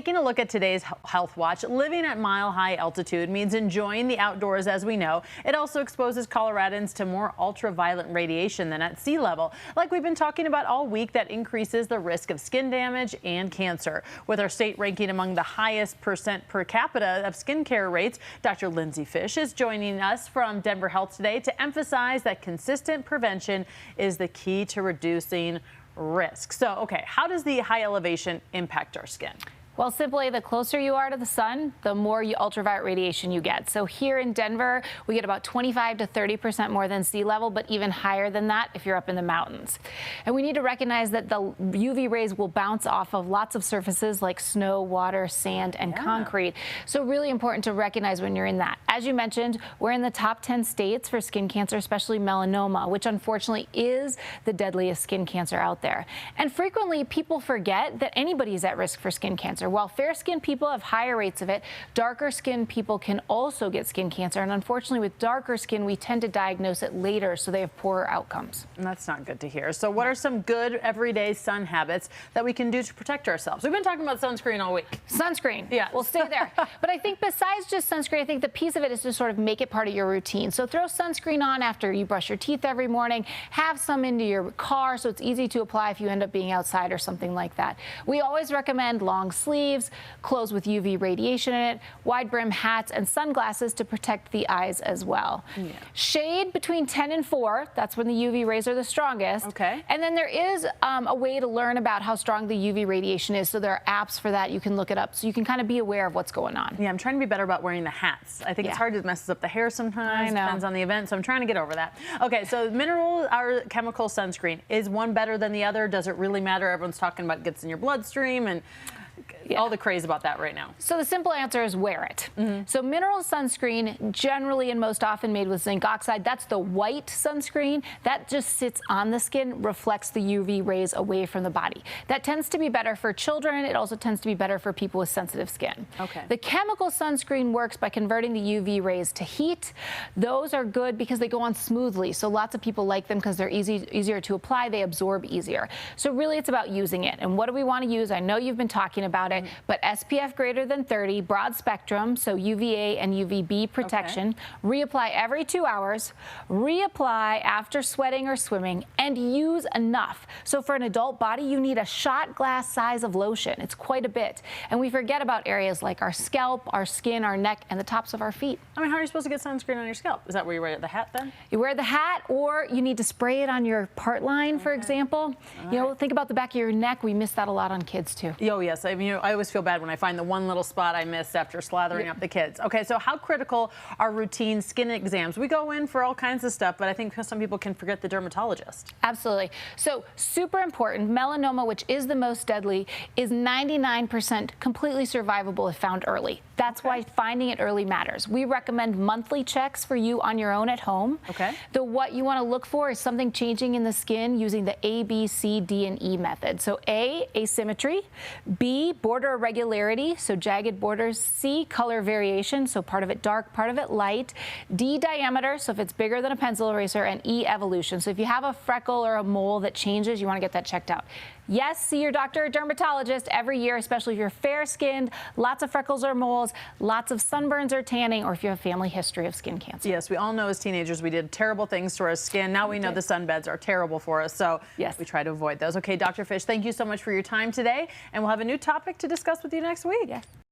taking a look at today's Health Watch, living at mile-high altitude means enjoying the outdoors as we know. It also exposes Coloradans to more ultraviolet radiation than at sea level. Like we've been talking about all week, that increases the risk of skin damage and cancer. With our state ranking among the highest percent per capita of skincare rates, Dr. Lindsey Fish is joining us from Denver Health today to emphasize that consistent prevention is the key to reducing risk. So, okay, how does the high elevation impact our skin? Well, simply, the closer you are to the sun, the more ultraviolet radiation you get. So here in Denver, we get about 25 to 30% more than sea level, but even higher than that if you're up in the mountains. And we need to recognize that the UV rays will bounce off of lots of surfaces like snow, water, sand, and concrete. So really important to recognize when you're in that. As you mentioned, we're in the top 10 states for skin cancer, especially melanoma, which unfortunately is the deadliest skin cancer out there. And frequently, people forget that anybody is at risk for skin cancer. While fair-skinned people have higher rates of it, darker-skinned people can also get skin cancer. And unfortunately, with darker skin, we tend to diagnose it later, so they have poorer outcomes. And that's not good to hear. So what are some good everyday sun habits that we can do to protect ourselves? We've been talking about sunscreen all week. Sunscreen. Yeah. We'll stay there. But I think besides just sunscreen, I think the piece of it is to sort of make it part of your routine. So throw sunscreen on after you brush your teeth every morning. Have some into your car so it's easy to apply if you end up being outside or something like that. We always recommend long sleeves, clothes with UV radiation in it, wide brim hats, and sunglasses to protect the eyes as well. Yeah. Shade between 10 and 4, that's when the UV rays are the strongest. Okay. And then there is a way to learn about how strong the UV radiation is, so there are apps for that. You can look it up so you can kind of be aware of what's going on. Yeah, I'm trying to be better about wearing the hats. I think it's hard to mess up the hair sometimes. Depends on the event, so I'm trying to get over that. Okay, so mineral or chemical sunscreen, is one better than the other? Does it really matter? Everyone's talking about it gets in your bloodstream and all the craze about that right now. So the simple answer is wear it. So mineral sunscreen, generally and most often made with zinc oxide, that's the white sunscreen. That just sits on the skin, reflects the UV rays away from the body. That tends to be better for children. It also tends to be better for people with sensitive skin. Okay. The chemical sunscreen works by converting the UV rays to heat. Those are good because they go on smoothly. So lots of people like them because they're easier to apply. They absorb easier. So really it's about using it. And what do we want to use? I know you've been talking about it, but SPF greater than 30, broad spectrum, so UVA and UVB protection. Reapply every 2 hours, reapply after sweating or swimming, and use enough. So for an adult body, you need a shot glass size of lotion. It's quite a bit. And we forget about areas like our scalp, our skin, our neck, and the tops of our feet. I mean, how are you supposed to get sunscreen on your scalp? Is that where you wear the hat then? You wear the hat, or you need to spray it on your part line, for example. You know, think about the back of your neck. We miss that a lot on kids, too. Oh, yes. I mean, I always feel bad when I find the one little spot I missed after slathering up the kids. Okay, so how critical are routine skin exams? We go in for all kinds of stuff, but I think some people can forget the dermatologist. Absolutely. So super important. Melanoma, which is the most deadly, is 99% completely survivable if found early. That's why finding it early matters. We recommend monthly checks for you on your own at home. Okay. What you want to look for is something changing in the skin using the A, B, C, D, and E method. So A, asymmetry. B, border irregularity, so jagged borders. C, color variation, so part of it dark, part of it light. D, diameter, so if it's bigger than a pencil eraser. And E, evolution. So if you have a freckle or a mole that changes, you want to get that checked out. Yes, see your doctor or dermatologist every year, especially if you're fair-skinned, lots of freckles or moles, lots of sunburns or tanning, or if you have a family history of skin cancer. Yes, we all know as teenagers we did terrible things to our skin. Now we know the sunbeds are terrible for us, so we try to avoid those. Okay, Dr. Fish, thank you so much for your time today, and we'll have a new topic to discuss with you next week. Yes.